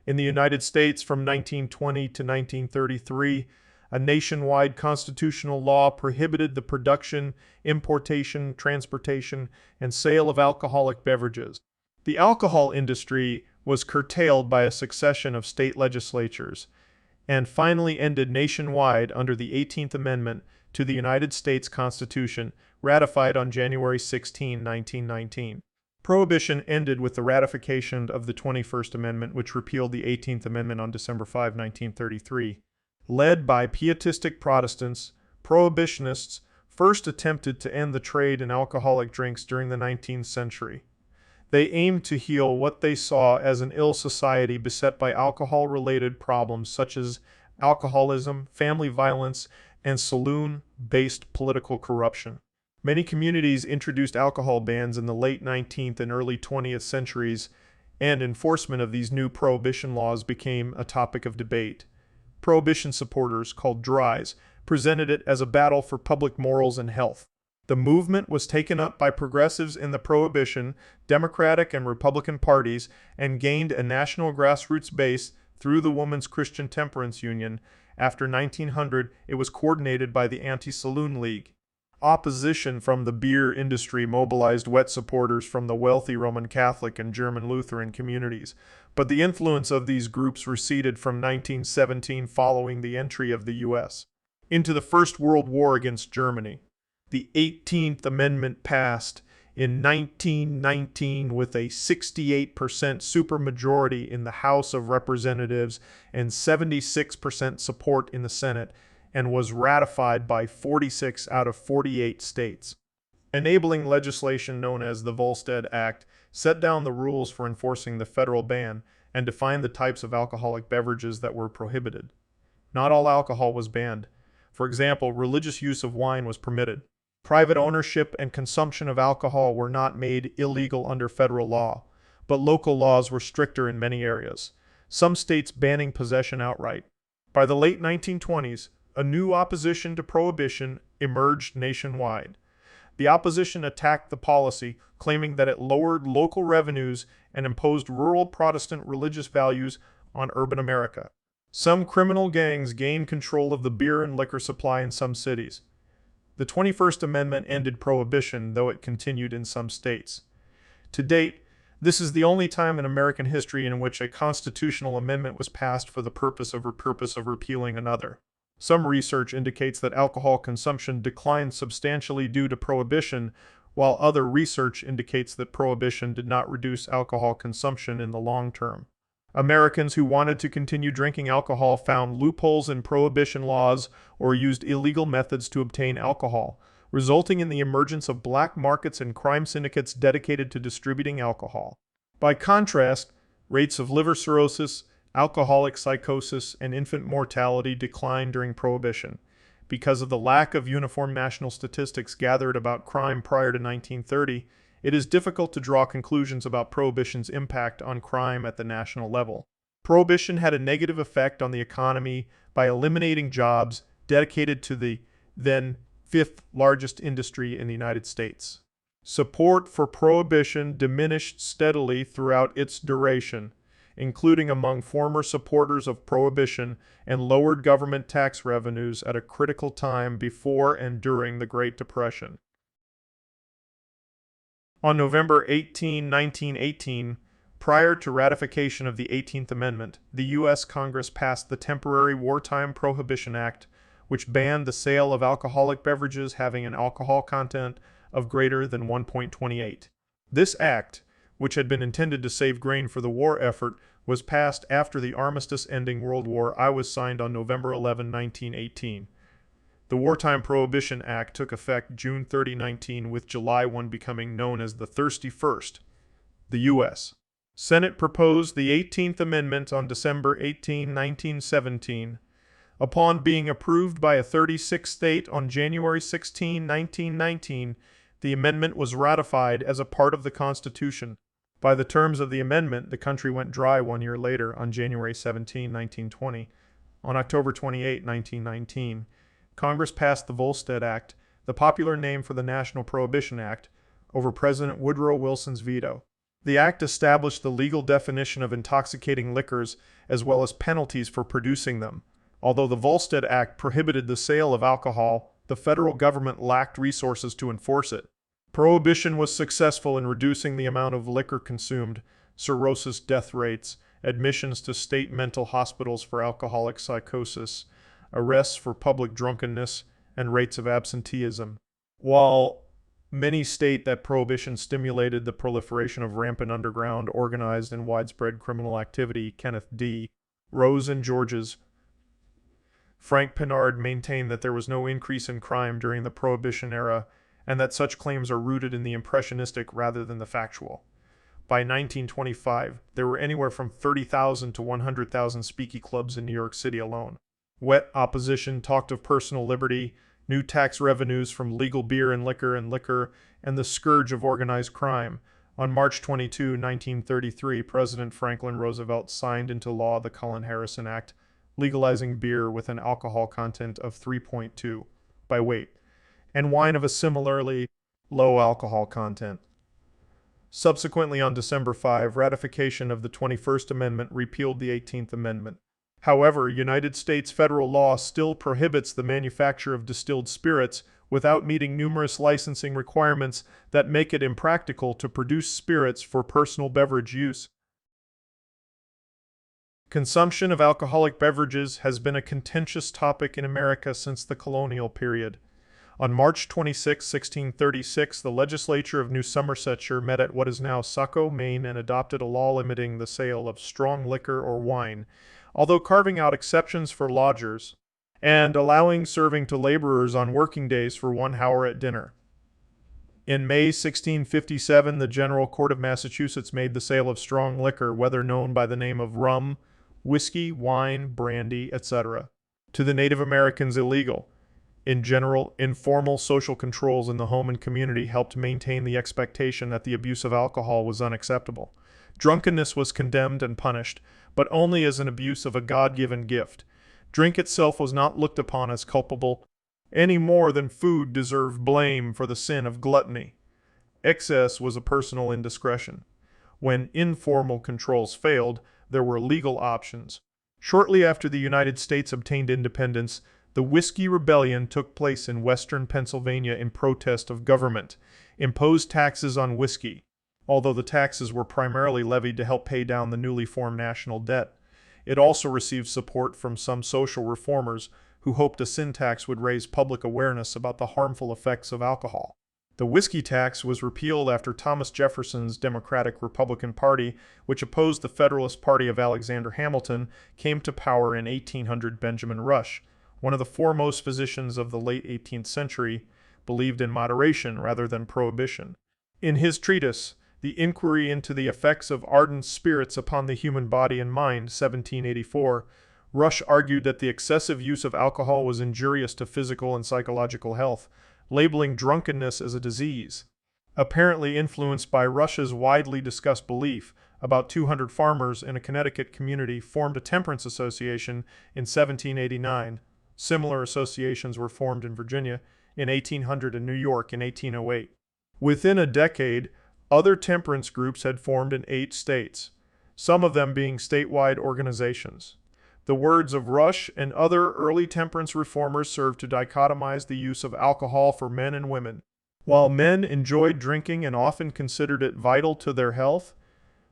In the United States from 1920 to 1933, a nationwide constitutional law prohibited the production, importation, transportation, and sale of alcoholic beverages. The alcohol industry was curtailed by a succession of state legislatures, and finally ended nationwide under the 18th Amendment to the United States Constitution, ratified on January 16, 1919. Prohibition ended with the ratification of the 21st Amendment, which repealed the 18th Amendment on December 5, 1933. Led by pietistic Protestants, prohibitionists first attempted to end the trade in alcoholic drinks during the 19th century. They aimed to heal what they saw as an ill society beset by alcohol-related problems such as alcoholism, family violence, and saloon-based political corruption. Many communities introduced alcohol bans in the late 19th and early 20th centuries, and enforcement of these new prohibition laws became a topic of debate. Prohibition supporters, called dries, presented it as a battle for public morals and health. The movement was taken up by progressives in the Prohibition, Democratic and Republican parties, and gained a national grassroots base through the Women's Christian Temperance Union. After 1900, it was coordinated by the Anti-Saloon League. Opposition from the beer industry mobilized wet supporters from the wealthy Roman Catholic and German Lutheran communities, but the influence of these groups receded from 1917 following the entry of the U.S. into the First World War against Germany. The 18th Amendment passed in 1919 with a 68% supermajority in the House of Representatives and 76% support in the Senate, and was ratified by 46 out of 48 states. Enabling legislation known as the Volstead Act set down the rules for enforcing the federal ban and defined the types of alcoholic beverages that were prohibited. Not all alcohol was banned. For example, religious use of wine was permitted. Private ownership and consumption of alcohol were not made illegal under federal law, but local laws were stricter in many areas, some states banning possession outright. By the late 1920s, a new opposition to prohibition emerged nationwide. The opposition attacked the policy, claiming that it lowered local revenues and imposed rural Protestant religious values on urban America. Some criminal gangs gained control of the beer and liquor supply in some cities. The 21st Amendment ended prohibition, though it continued in some states. To date, this is the only time in American history in which a constitutional amendment was passed for the purpose of repealing another. Some research indicates that alcohol consumption declined substantially due to prohibition, while other research indicates that prohibition did not reduce alcohol consumption in the long term. Americans who wanted to continue drinking alcohol found loopholes in prohibition laws or used illegal methods to obtain alcohol, resulting in the emergence of black markets and crime syndicates dedicated to distributing alcohol. By contrast, rates of liver cirrhosis, alcoholic psychosis, and infant mortality declined during Prohibition. Because of the lack of uniform national statistics gathered about crime prior to 1930, it is difficult to draw conclusions about Prohibition's impact on crime at the national level. Prohibition had a negative effect on the economy by eliminating jobs dedicated to the then fifth largest industry in the United States. Support for Prohibition diminished steadily throughout its duration, including among former supporters of Prohibition, and lowered government tax revenues at a critical time before and during the Great Depression. On November 18, 1918, prior to ratification of the 18th Amendment, the U.S. Congress passed the Temporary Wartime Prohibition Act, which banned the sale of alcoholic beverages having an alcohol content of greater than 1.28. This act, which had been intended to save grain for the war effort, was passed after the armistice-ending World War I was signed on November 11, 1918. The Wartime Prohibition Act took effect June 30, 19, with July 1 becoming known as the Thirsty First. The U.S. Senate proposed the 18th Amendment on December 18, 1917. Upon being approved by a 36th state on January 16, 1919, the amendment was ratified as a part of the Constitution. By the terms of the amendment, the country went dry 1 year later on January 17, 1920. On October 28, 1919, Congress passed the Volstead Act, the popular name for the National Prohibition Act, over President Woodrow Wilson's veto. The act established the legal definition of intoxicating liquors as well as penalties for producing them. Although the Volstead Act prohibited the sale of alcohol, the federal government lacked resources to enforce it. Prohibition was successful in reducing the amount of liquor consumed, cirrhosis death rates, admissions to state mental hospitals for alcoholic psychosis, arrests for public drunkenness, and rates of absenteeism. While many state that prohibition stimulated the proliferation of rampant underground, organized, and widespread criminal activity, Kenneth D. Rose and George's Frank Pinard maintained that there was no increase in crime during the Prohibition era, and that such claims are rooted in the impressionistic rather than the factual. By 1925, there were anywhere from 30,000 to 100,000 speakeasy clubs in New York City alone. Wet opposition talked of personal liberty, new tax revenues from legal beer and liquor, and the scourge of organized crime. On March 22, 1933, President Franklin Roosevelt signed into law the Cullen-Harrison Act, legalizing beer with an alcohol content of 3.2 by weight, and wine of a similarly low alcohol content. Subsequently, on December 5, ratification of the 21st Amendment repealed the 18th Amendment. However, United States federal law still prohibits the manufacture of distilled spirits without meeting numerous licensing requirements that make it impractical to produce spirits for personal beverage use. Consumption of alcoholic beverages has been a contentious topic in America since the colonial period. On March 26, 1636, the legislature of New Somersetshire met at what is now Saco, Maine, and adopted a law limiting the sale of strong liquor or wine, although carving out exceptions for lodgers and allowing serving to laborers on working days for 1 hour at dinner. In May 1657, the General Court of Massachusetts made the sale of strong liquor, whether known by the name of rum, whiskey, wine, brandy, etc., to the Native Americans illegal. In general, informal social controls in the home and community helped maintain the expectation that the abuse of alcohol was unacceptable. Drunkenness was condemned and punished, but only as an abuse of a God-given gift. Drink itself was not looked upon as culpable, any more than food deserved blame for the sin of gluttony. Excess was a personal indiscretion. When informal controls failed, there were legal options. Shortly after the United States obtained independence, the Whiskey Rebellion took place in western Pennsylvania in protest of government imposed taxes on whiskey. Although the taxes were primarily levied to help pay down the newly formed national debt, it also received support from some social reformers who hoped a sin tax would raise public awareness about the harmful effects of alcohol. The whiskey tax was repealed after Thomas Jefferson's Democratic-Republican Party, which opposed the Federalist Party of Alexander Hamilton, came to power in 1800. Benjamin Rush, one of the foremost physicians of the late 18th century, believed in moderation rather than prohibition. In his treatise, The Inquiry into the Effects of Ardent Spirits upon the Human Body and Mind, 1784, Rush argued that the excessive use of alcohol was injurious to physical and psychological health, labeling drunkenness as a disease. Apparently influenced by Rush's widely discussed belief, about 200 farmers in a Connecticut community formed a temperance association in 1789. Similar associations were formed in Virginia in 1800 and New York in 1808. Within a decade, other temperance groups had formed in 8 states, some of them being statewide organizations. The words of Rush and other early temperance reformers served to dichotomize the use of alcohol for men and women. While men enjoyed drinking and often considered it vital to their health,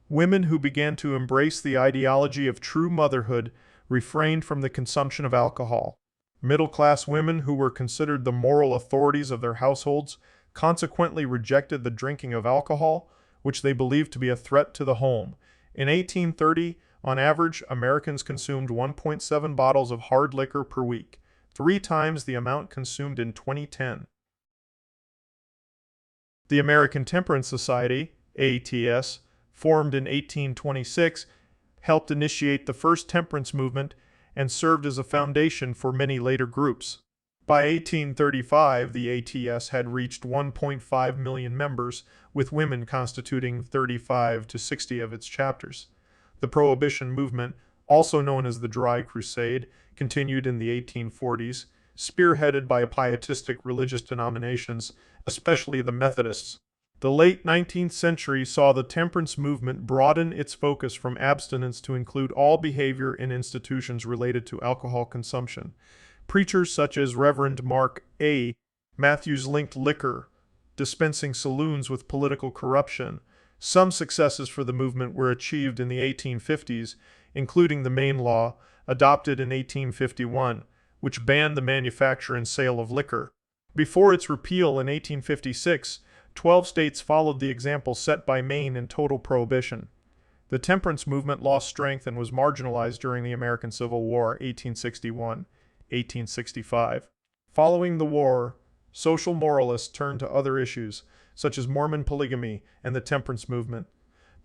women who began to embrace the ideology of true motherhood refrained from the consumption of alcohol. Middle-class women who were considered the moral authorities of their households consequently rejected the drinking of alcohol, which they believed to be a threat to the home. In 1830, on average, Americans consumed 1.7 bottles of hard liquor per week, 3 times the amount consumed in 2010. The American Temperance Society, ATS, formed in 1826, helped initiate the first temperance movement and served as a foundation for many later groups. By 1835, the ATS had reached 1.5 million members, with women constituting 35 to 60 of its chapters. The Prohibition movement, also known as the Dry Crusade, continued in the 1840s, spearheaded by pietistic religious denominations, especially the Methodists. The late 19th century saw the temperance movement broaden its focus from abstinence to include all behavior in institutions related to alcohol consumption. Preachers such as Reverend Mark A. Matthews linked liquor dispensing saloons with political corruption. Some successes for the movement were achieved in the 1850s, including the Maine Law, adopted in 1851, which banned the manufacture and sale of liquor. Before its repeal in 1856, 12 states followed the example set by Maine in total prohibition. The temperance movement lost strength and was marginalized during the American Civil War, 1861-1865. Following the war, social moralists turned to other issues, such as Mormon polygamy and the temperance movement.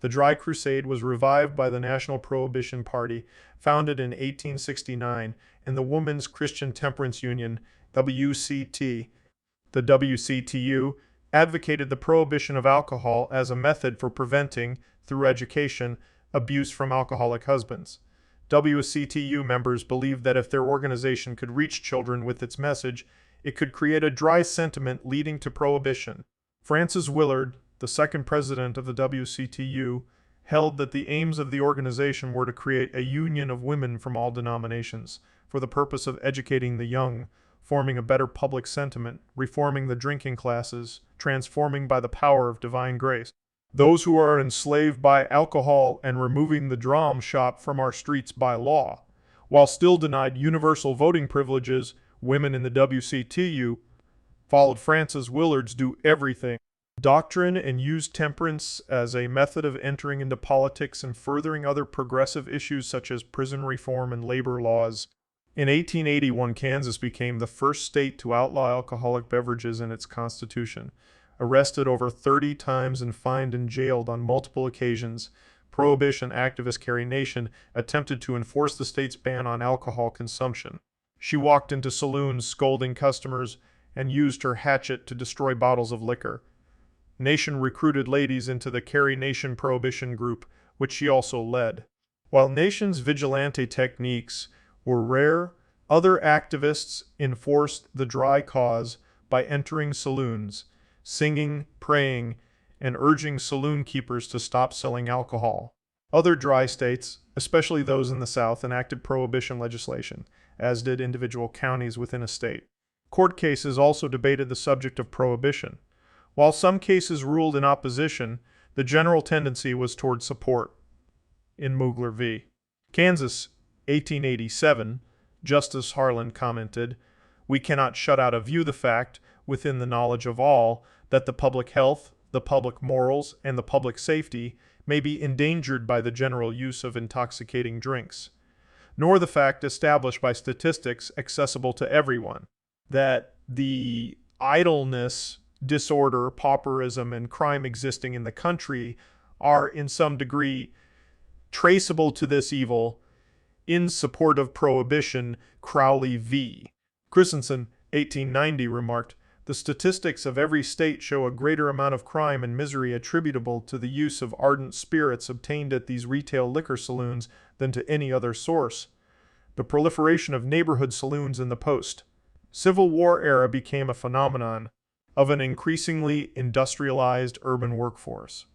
The Dry Crusade was revived by the National Prohibition Party, founded in 1869, and the Women's Christian Temperance Union, WCT. The WCTU advocated the prohibition of alcohol as a method for preventing, through education, abuse from alcoholic husbands. WCTU members believed that if their organization could reach children with its message, it could create a dry sentiment leading to prohibition. Frances Willard, the second president of the WCTU, held that the aims of the organization were to create a union of women from all denominations for the purpose of educating the young, forming a better public sentiment, reforming the drinking classes, transforming by the power of divine grace those who are enslaved by alcohol, and removing the dram shop from our streets by law. While still denied universal voting privileges, women in the WCTU followed Frances Willard's do everything doctrine and used temperance as a method of entering into politics and furthering other progressive issues such as prison reform and labor laws. In 1881, Kansas became the first state to outlaw alcoholic beverages in its constitution. Arrested over 30 times and fined and jailed on multiple occasions, Prohibition activist Carrie Nation attempted to enforce the state's ban on alcohol consumption. She walked into saloons scolding customers and used her hatchet to destroy bottles of liquor. Nation recruited ladies into the Carrie Nation Prohibition group, which she also led. While Nation's vigilante techniques were rare, other activists enforced the dry cause by entering saloons, singing, praying, and urging saloon keepers to stop selling alcohol. Other dry states, especially those in the South, enacted prohibition legislation, as did individual counties within a state. Court cases also debated the subject of prohibition. While some cases ruled in opposition, the general tendency was toward support. In Mugler v. Kansas, 1887, Justice Harlan commented, "We cannot shut out of view the fact, within the knowledge of all, that the public health, the public morals, and the public safety may be endangered by the general use of intoxicating drinks, nor the fact established by statistics accessible to everyone, that the idleness, disorder, pauperism, and crime existing in the country are in some degree traceable to this evil. In support of prohibition, Crowley v. Christensen, 1890, remarked, "The statistics of every state show a greater amount of crime and misery attributable to the use of ardent spirits obtained at these retail liquor saloons than to any other source." The proliferation of neighborhood saloons in the post-Civil War era became a phenomenon of an increasingly industrialized urban workforce.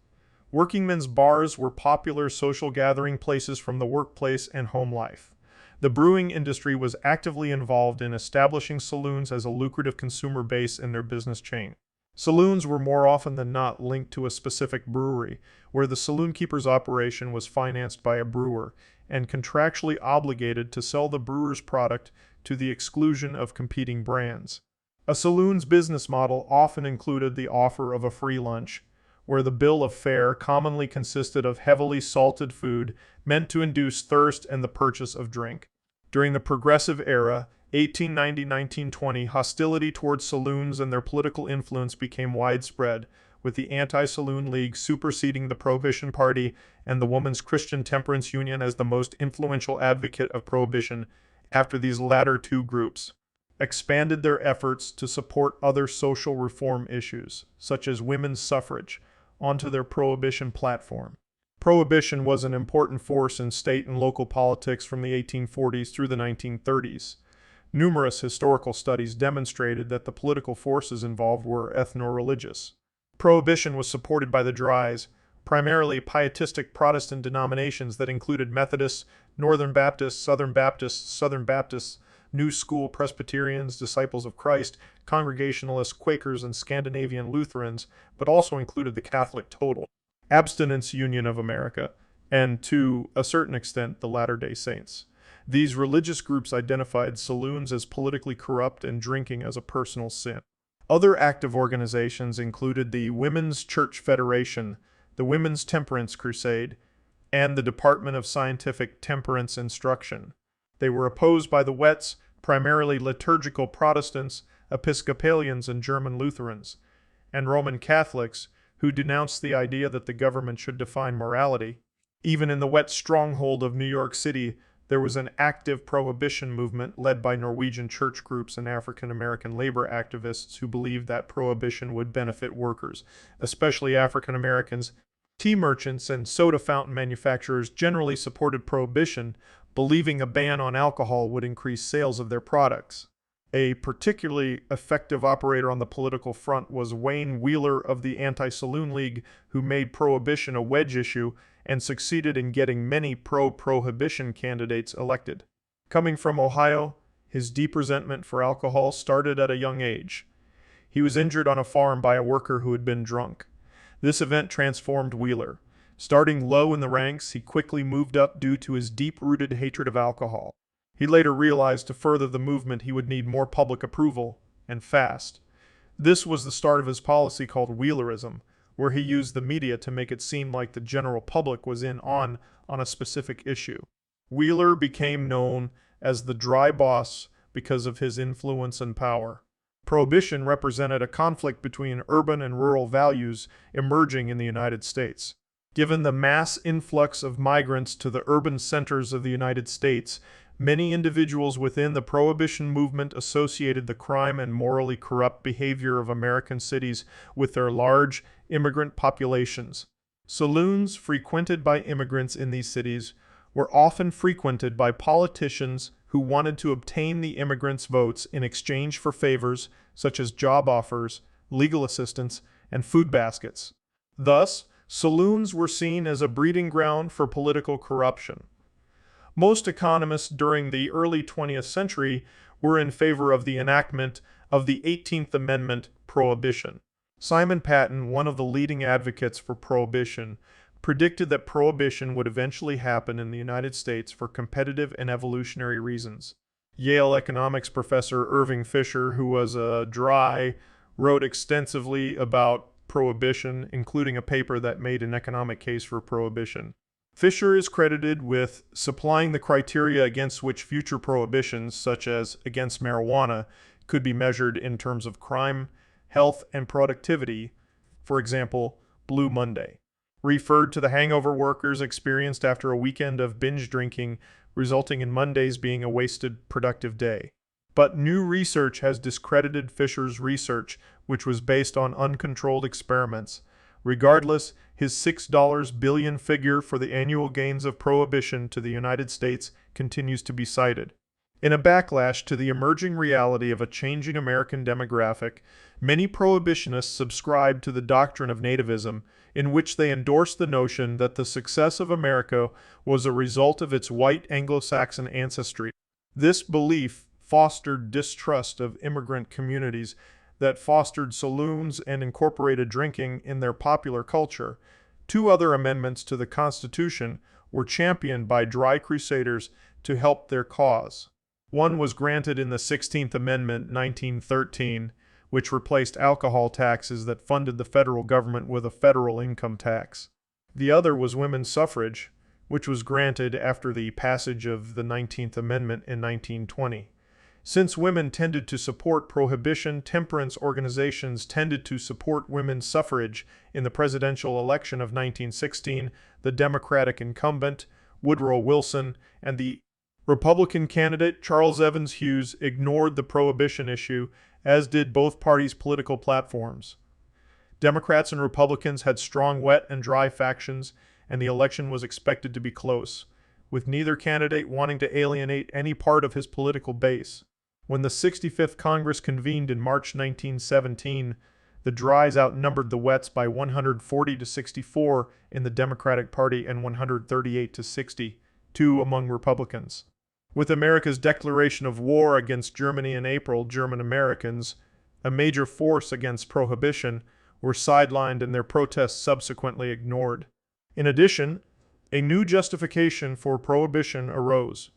Workingmen's bars were popular social gathering places from the workplace and home life. The brewing industry was actively involved in establishing saloons as a lucrative consumer base in their business chain. Saloons were more often than not linked to a specific brewery, where the saloon keeper's operation was financed by a brewer and contractually obligated to sell the brewer's product to the exclusion of competing brands. A saloon's business model often included the offer of a free lunch, where the bill of fare commonly consisted of heavily salted food meant to induce thirst and the purchase of drink. During the Progressive Era, 1890-1920, hostility towards saloons and their political influence became widespread, with the Anti-Saloon League superseding the Prohibition Party and the Women's Christian Temperance Union as the most influential advocate of prohibition. After these latter two groups expanded their efforts to support other social reform issues, such as women's suffrage, onto their prohibition platform. Prohibition was an important force in state and local politics from the 1840s through the 1930s. Numerous historical studies demonstrated that the political forces involved were ethno-religious. Prohibition was supported by the Dries, primarily pietistic Protestant denominations that included Methodists, Northern Baptists, Southern Baptists, New School Presbyterians, Disciples of Christ, Congregationalists, Quakers, and Scandinavian Lutherans, but also included the Catholic Total Abstinence Union of America, and to a certain extent the Latter-day Saints. These religious groups identified saloons as politically corrupt and drinking as a personal sin. Other active organizations included the Women's Church Federation, the Women's Temperance Crusade, and the Department of Scientific Temperance Instruction. They were opposed by the Wets, primarily liturgical Protestants, Episcopalians, and German Lutherans, and Roman Catholics, who denounced the idea that the government should define morality. Even in the Wet stronghold of New York City, there was an active prohibition movement led by Norwegian church groups and African American labor activists who believed that prohibition would benefit workers, especially African Americans. Tea merchants and soda fountain manufacturers generally supported prohibition, believing a ban on alcohol would increase sales of their products. A particularly effective operator on the political front was Wayne Wheeler of the Anti-Saloon League, who made prohibition a wedge issue and succeeded in getting many pro-prohibition candidates elected. Coming from Ohio, his deep resentment for alcohol started at a young age. He was injured on a farm by a worker who had been drunk. This event transformed Wheeler. Starting low in the ranks, he quickly moved up due to his deep-rooted hatred of alcohol. He later realized to further the movement he would need more public approval, and fast. This was the start of his policy called Wheelerism, where he used the media to make it seem like the general public was in on a specific issue. Wheeler became known as the Dry Boss because of his influence and power. Prohibition represented a conflict between urban and rural values emerging in the United States. Given the mass influx of migrants to the urban centers of the United States, many individuals within the Prohibition movement associated the crime and morally corrupt behavior of American cities with their large immigrant populations. Saloons frequented by immigrants in these cities were often frequented by politicians who wanted to obtain the immigrants' votes in exchange for favors such as job offers, legal assistance, and food baskets. Thus, saloons were seen as a breeding ground for political corruption. Most economists during the early 20th century were in favor of the enactment of the 18th Amendment prohibition. Simon Patton, one of the leading advocates for prohibition, predicted that prohibition would eventually happen in the United States for competitive and evolutionary reasons. Yale economics professor Irving Fisher, who was a Dry, wrote extensively about prohibition, including a paper that made an economic case for prohibition. Fisher is credited with supplying the criteria against which future prohibitions, such as against marijuana, could be measured in terms of crime, health, and productivity. For example, Blue Monday referred to the hangover workers experienced after a weekend of binge drinking, resulting in Mondays being a wasted productive day. But new research has discredited Fisher's research, which was based on uncontrolled experiments. Regardless, his $6 billion figure for the annual gains of prohibition to the United States continues to be cited. In a backlash to the emerging reality of a changing American demographic, many prohibitionists subscribed to the doctrine of nativism, in which they endorsed the notion that the success of America was a result of its white Anglo-Saxon ancestry. This belief fostered distrust of immigrant communities that fostered saloons and incorporated drinking in their popular culture. Two other amendments to the Constitution were championed by Dry Crusaders to help their cause. One was granted in the 16th Amendment, 1913, which replaced alcohol taxes that funded the federal government with a federal income tax. The other was women's suffrage, which was granted after the passage of the 19th Amendment in 1920. Since women tended to support prohibition, temperance organizations tended to support women's suffrage. In the presidential election of 1916, the Democratic incumbent, Woodrow Wilson, and the Republican candidate, Charles Evans Hughes, ignored the prohibition issue, as did both parties' political platforms. Democrats and Republicans had strong wet and dry factions, and the election was expected to be close, with neither candidate wanting to alienate any part of his political base. When the 65th Congress convened in March 1917, The dries outnumbered the wets by 140 to 64 in the Democratic Party and 138 to 62 among Republicans. With America's declaration of war against Germany in April, German Americans, a major force against Prohibition, were sidelined and their protests subsequently ignored. In addition, a new justification for Prohibition arose.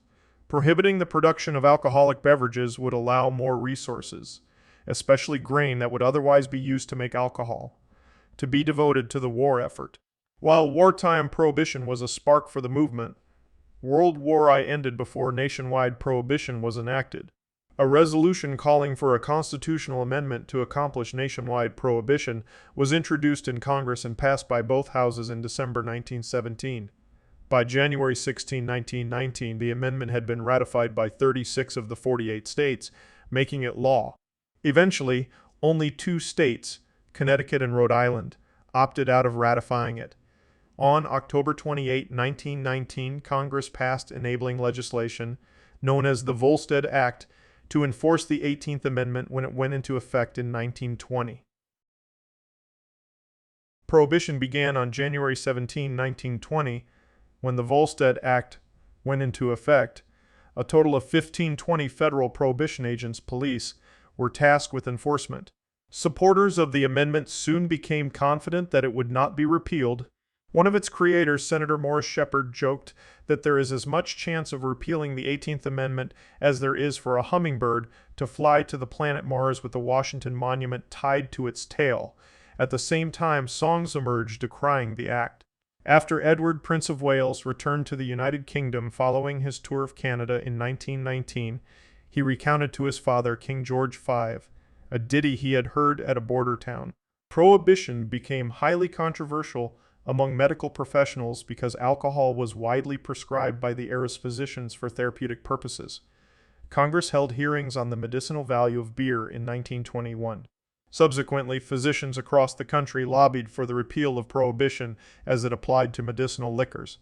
Prohibiting the production of alcoholic beverages would allow more resources, especially grain that would otherwise be used to make alcohol, to be devoted to the war effort. While wartime prohibition was a spark for the movement, World War I ended before nationwide prohibition was enacted. A resolution calling for a constitutional amendment to accomplish nationwide prohibition was introduced in Congress and passed by both houses in December 1917. By January 16, 1919, the amendment had been ratified by 36 of the 48 states, making it law. Eventually, only 2 states, Connecticut and Rhode Island, opted out of ratifying it. On October 28, 1919, Congress passed enabling legislation, known as the Volstead Act, to enforce the 18th Amendment when it went into effect in 1920. Prohibition began on January 17, 1920, when the Volstead Act went into effect. A total of 1520 federal prohibition agents, police, were tasked with enforcement. Supporters of the amendment soon became confident that it would not be repealed. One of its creators, Senator Morris Shepherd, joked that there is as much chance of repealing the 18th Amendment as there is for a hummingbird to fly to the planet Mars with the Washington Monument tied to its tail. At the same time, songs emerged decrying the act. After Edward, Prince of Wales, returned to the United Kingdom following his tour of Canada in 1919, he recounted to his father, King George V, a ditty he had heard at a border town. Prohibition became highly controversial among medical professionals because alcohol was widely prescribed by the era's physicians for therapeutic purposes. Congress held hearings on the medicinal value of beer in 1921. Subsequently, physicians across the country lobbied for the repeal of Prohibition as it applied to medicinal liquors.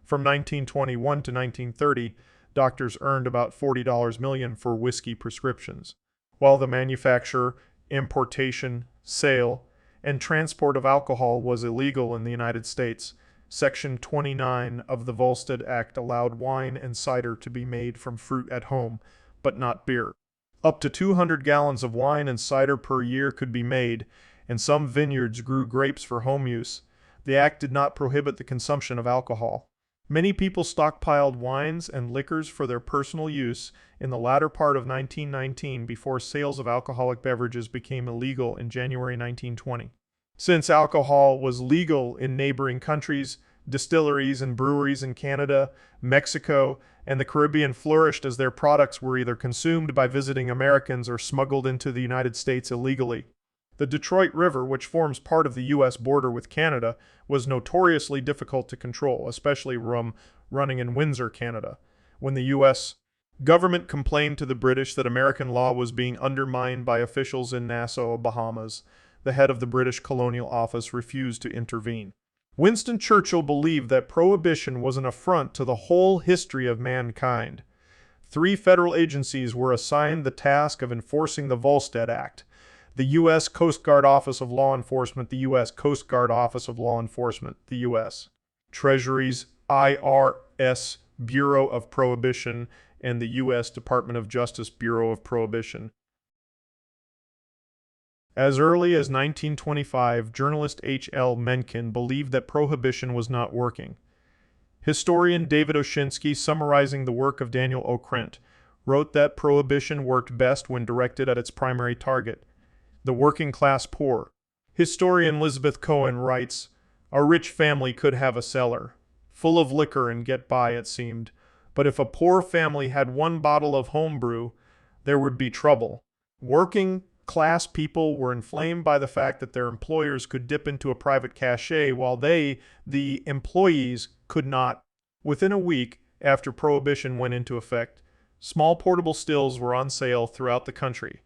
From 1921 to 1930, doctors earned about $40 million for whiskey prescriptions. While the manufacture, importation, sale, and transport of alcohol was illegal in the United States, Section 29 of the Volstead Act allowed wine and cider to be made from fruit at home, but not beer. Up to 200 gallons of wine and cider per year could be made, and some vineyards grew grapes for home use. The act did not prohibit the consumption of alcohol. Many people stockpiled wines and liquors for their personal use in the latter part of 1919 before sales of alcoholic beverages became illegal in January 1920. Since alcohol was legal in neighboring countries, distilleries and breweries in Canada, Mexico, and the Caribbean flourished as their products were either consumed by visiting Americans or smuggled into the United States illegally. The Detroit River, which forms part of the U.S. border with Canada, was notoriously difficult to control, especially rum running in Windsor, Canada. When the U.S. government complained to the British that American law was being undermined by officials in Nassau, Bahamas, the head of the British Colonial Office refused to intervene. Winston Churchill believed that prohibition was an affront to the whole history of mankind. 3 federal agencies were assigned the task of enforcing the Volstead Act: the U.S. Coast Guard Office of Law Enforcement, the U.S. Coast Guard Office of Law Enforcement, the U.S. Treasury's IRS Bureau of Prohibition, and the U.S. Department of Justice Bureau of Prohibition. As early as 1925, journalist H.L. Mencken believed that prohibition was not working. Historian David Oshinsky, summarizing the work of Daniel O. Krent, wrote that prohibition worked best when directed at its primary target, the working class poor. Historian Elizabeth Cohen writes, "A rich family could have a cellar full of liquor and get by, it seemed, but if a poor family had 1 bottle of home brew, there would be trouble." Working class people were inflamed by the fact that their employers could dip into a private cachet while they, the employees, could not. Within a week after Prohibition went into effect, small portable stills were on sale throughout the country.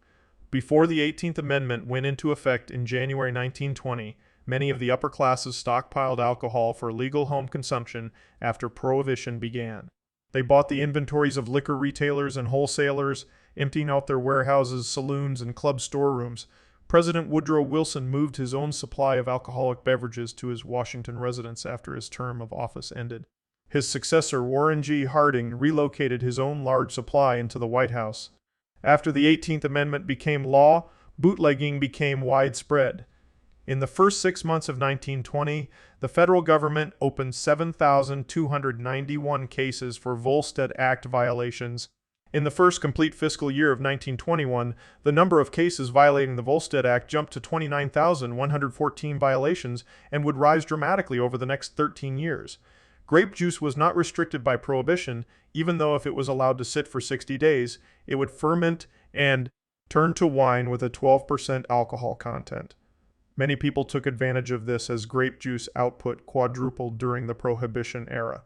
Before the 18th Amendment went into effect in January 1920, many of the upper classes stockpiled alcohol for legal home consumption after Prohibition began. They bought the inventories of liquor retailers and wholesalers, emptying out their warehouses, saloons, and club storerooms. President Woodrow Wilson moved his own supply of alcoholic beverages to his Washington residence after his term of office ended. His successor, Warren G. Harding, relocated his own large supply into the White House. After the 18th Amendment became law, bootlegging became widespread. In the first 6 months of 1920, the federal government opened 7,291 cases for Volstead Act violations. In the first complete fiscal year of 1921, the number of cases violating the Volstead Act jumped to 29,114 violations and would rise dramatically over the next 13 years. Grape juice was not restricted by prohibition, even though if it was allowed to sit for 60 days, it would ferment and turn to wine with a 12% alcohol content. Many people took advantage of this as grape juice output quadrupled during the Prohibition era.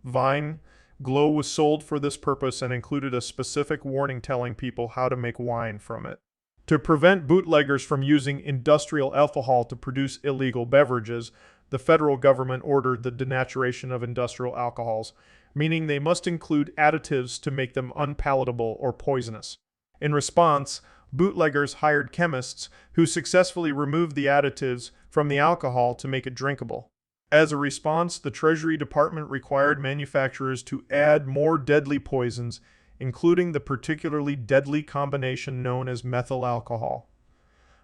Vine Glow was sold for this purpose and included a specific warning telling people how to make wine from it. To prevent bootleggers from using industrial alcohol to produce illegal beverages, the federal government ordered the denaturation of industrial alcohols, meaning they must include additives to make them unpalatable or poisonous. In response, bootleggers hired chemists who successfully removed the additives from the alcohol to make it drinkable. As a response, the Treasury Department required manufacturers to add more deadly poisons, including the particularly deadly combination known as methyl alcohol.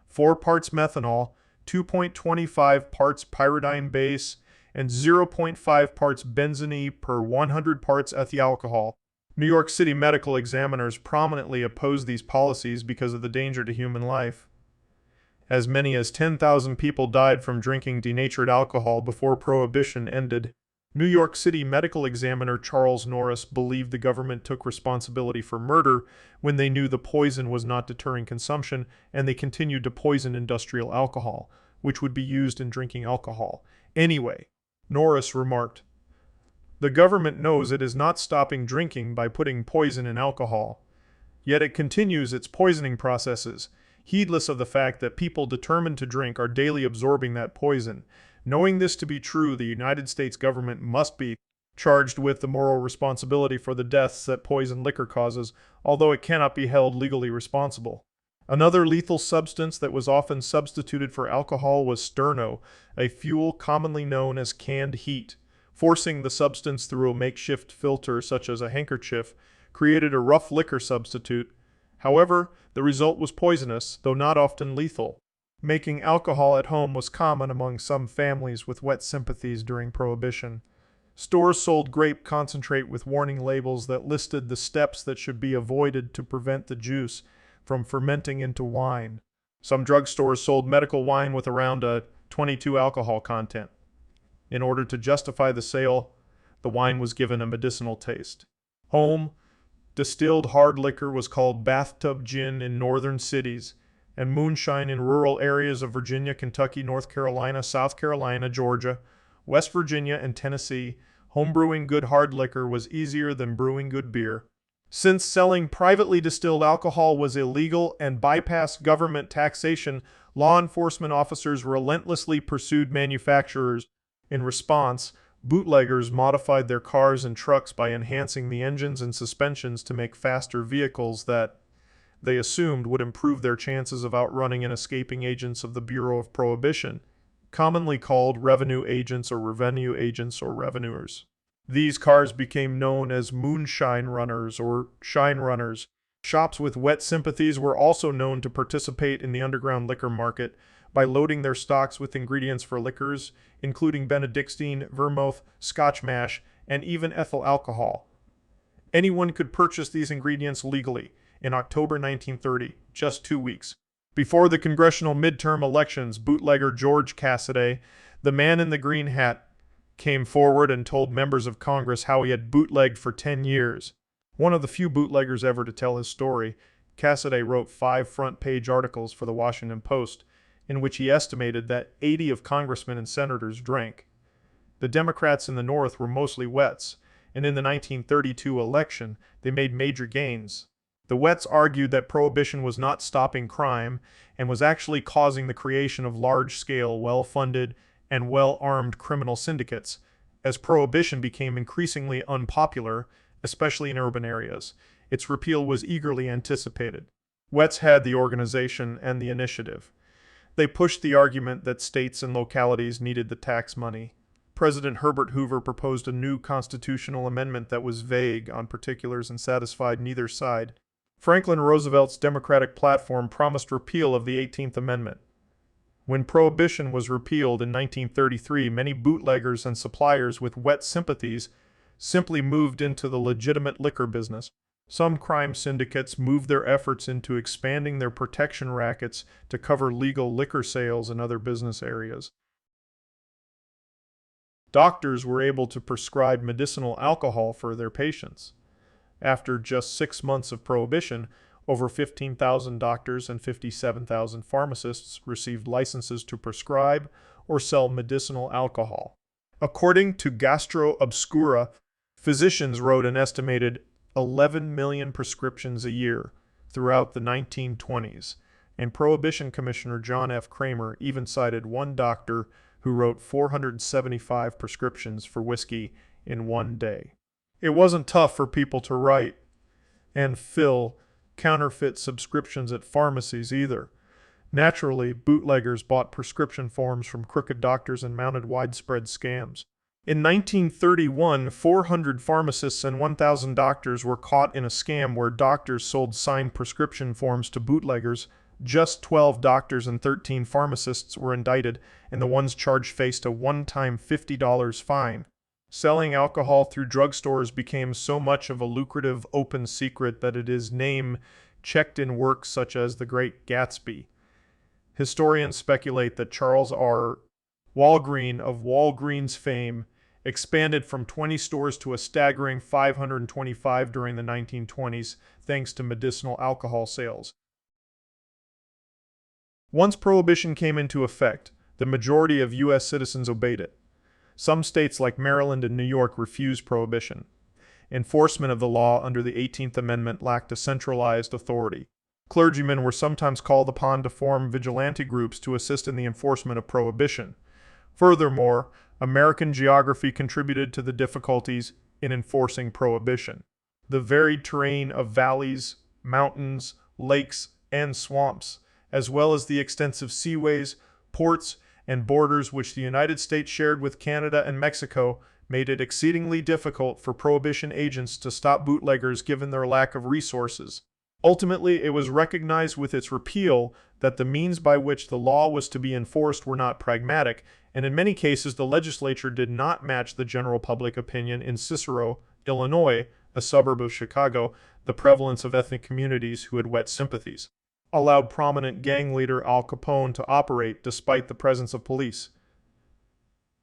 4 parts methanol, 2.25 parts pyridine base, and 0.5 parts benzene per 100 parts ethyl alcohol. New York City medical examiners prominently opposed these policies because of the danger to human life. As many as 10,000 people died from drinking denatured alcohol before Prohibition ended. New York City medical examiner Charles Norris believed the government took responsibility for murder when they knew the poison was not deterring consumption, and they continued to poison industrial alcohol, which would be used in drinking alcohol. Anyway, Norris remarked, "The government knows it is not stopping drinking by putting poison in alcohol, yet it continues its poisoning processes, heedless of the fact that people determined to drink are daily absorbing that poison. Knowing this to be true, the United States government must be charged with the moral responsibility for the deaths that poisoned liquor causes, although it cannot be held legally responsible." Another lethal substance that was often substituted for alcohol was sterno, a fuel commonly known as canned heat. Forcing the substance through a makeshift filter such as a handkerchief created a rough liquor substitute. However, the result was poisonous, though not often lethal. Making alcohol at home was common among some families with wet sympathies during Prohibition. Stores sold grape concentrate with warning labels that listed the steps that should be avoided to prevent the juice from fermenting into wine. Some drugstores sold medical wine with around a 22 alcohol content. In order to justify the sale, the wine was given a medicinal taste. Home distilled hard liquor was called bathtub gin in northern cities, and moonshine in rural areas of Virginia, Kentucky, North Carolina, South Carolina, Georgia, West Virginia, and Tennessee. Homebrewing good hard liquor was easier than brewing good beer. Since selling privately distilled alcohol was illegal and bypassed government taxation, law enforcement officers relentlessly pursued manufacturers. In response, bootleggers modified their cars and trucks by enhancing the engines and suspensions to make faster vehicles that they assumed would improve their chances of outrunning and escaping agents of the Bureau of Prohibition, commonly called revenue agents or revenuers. These cars became known as moonshine runners or shine runners. Shops with wet sympathies were also known to participate in the underground liquor market by loading their stocks with ingredients for liquors, including Benedictine, vermouth, Scotch mash, and even ethyl alcohol. Anyone could purchase these ingredients legally. In October 1930, just 2 weeks before the congressional midterm elections, bootlegger George Cassaday, the man in the green hat, came forward and told members of Congress how he had bootlegged for 10 years. One of the few bootleggers ever to tell his story, Cassaday wrote 5 front-page articles for the Washington Post, in which he estimated that 80 of congressmen and senators drank. The Democrats in the North were mostly wets, and in the 1932 election, they made major gains. The wets argued that Prohibition was not stopping crime and was actually causing the creation of large-scale, well-funded, and well-armed criminal syndicates. As Prohibition became increasingly unpopular, especially in urban areas, its repeal was eagerly anticipated. Wets had the organization and the initiative. They pushed the argument that states and localities needed the tax money. President Herbert Hoover proposed a new constitutional amendment that was vague on particulars and satisfied neither side. Franklin Roosevelt's Democratic platform promised repeal of the 18th Amendment. When Prohibition was repealed in 1933, many bootleggers and suppliers with wet sympathies simply moved into the legitimate liquor business. Some crime syndicates moved their efforts into expanding their protection rackets to cover legal liquor sales in other business areas. Doctors were able to prescribe medicinal alcohol for their patients. After just 6 months of Prohibition, over 15,000 doctors and 57,000 pharmacists received licenses to prescribe or sell medicinal alcohol. According to Gastro Obscura, physicians wrote an estimated 11 million prescriptions a year throughout the 1920s, and Prohibition Commissioner John F. Kramer even cited one doctor who wrote 475 prescriptions for whiskey in one day. It wasn't tough for people to write and fill counterfeit subscriptions at pharmacies either. Naturally, bootleggers bought prescription forms from crooked doctors and mounted widespread scams. In 1931, 400 pharmacists and 1,000 doctors were caught in a scam where doctors sold signed prescription forms to bootleggers. Just 12 doctors and 13 pharmacists were indicted, and the ones charged faced a one-time $50 fine. Selling alcohol through drugstores became so much of a lucrative open secret that its name checked in works such as The Great Gatsby. Historians speculate that Charles R. Walgreen of Walgreens fame expanded from 20 stores to a staggering 525 during the 1920s thanks to medicinal alcohol sales. Once Prohibition came into effect, the majority of U.S. citizens obeyed it. Some states like Maryland and New York refused Prohibition. Enforcement of the law under the 18th Amendment lacked a centralized authority. Clergymen were sometimes called upon to form vigilante groups to assist in the enforcement of Prohibition. Furthermore, American geography contributed to the difficulties in enforcing Prohibition. The varied terrain of valleys, mountains, lakes, and swamps, as well as the extensive seaways, ports, and borders which the United States shared with Canada and Mexico, made it exceedingly difficult for Prohibition agents to stop bootleggers given their lack of resources. Ultimately, it was recognized with its repeal that the means by which the law was to be enforced were not pragmatic, and in many cases the legislature did not match the general public opinion. In Cicero, Illinois, a suburb of Chicago, the prevalence of ethnic communities who had wet sympathies allowed prominent gang leader Al Capone to operate despite the presence of police.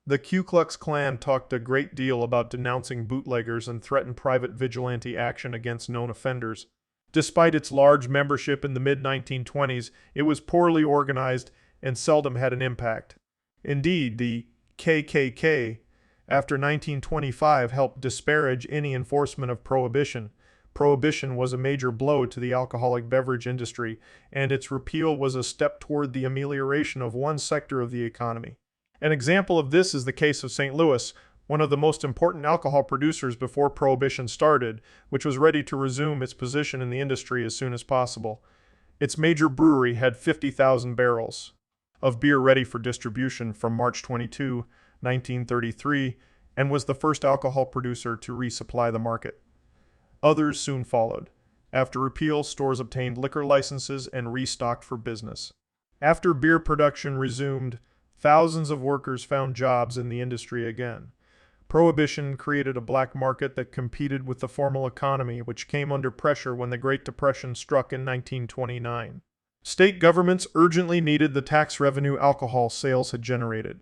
The Ku Klux Klan talked a great deal about denouncing bootleggers and threatened private vigilante action against known offenders. Despite its large membership in the mid-1920s, it was poorly organized and seldom had an impact. Indeed, the KKK, after 1925, helped disparage any enforcement of Prohibition. Prohibition was a major blow to the alcoholic beverage industry, and its repeal was a step toward the amelioration of one sector of the economy. An example of this is the case of St. Louis, one of the most important alcohol producers before Prohibition started, which was ready to resume its position in the industry as soon as possible. Its major brewery had 50,000 barrels of beer ready for distribution from March 22, 1933, and was the first alcohol producer to resupply the market. Others soon followed. After repeal, stores obtained liquor licenses and restocked for business. After beer production resumed, thousands of workers found jobs in the industry again. Prohibition created a black market that competed with the formal economy, which came under pressure when the Great Depression struck in 1929. State governments urgently needed the tax revenue alcohol sales had generated.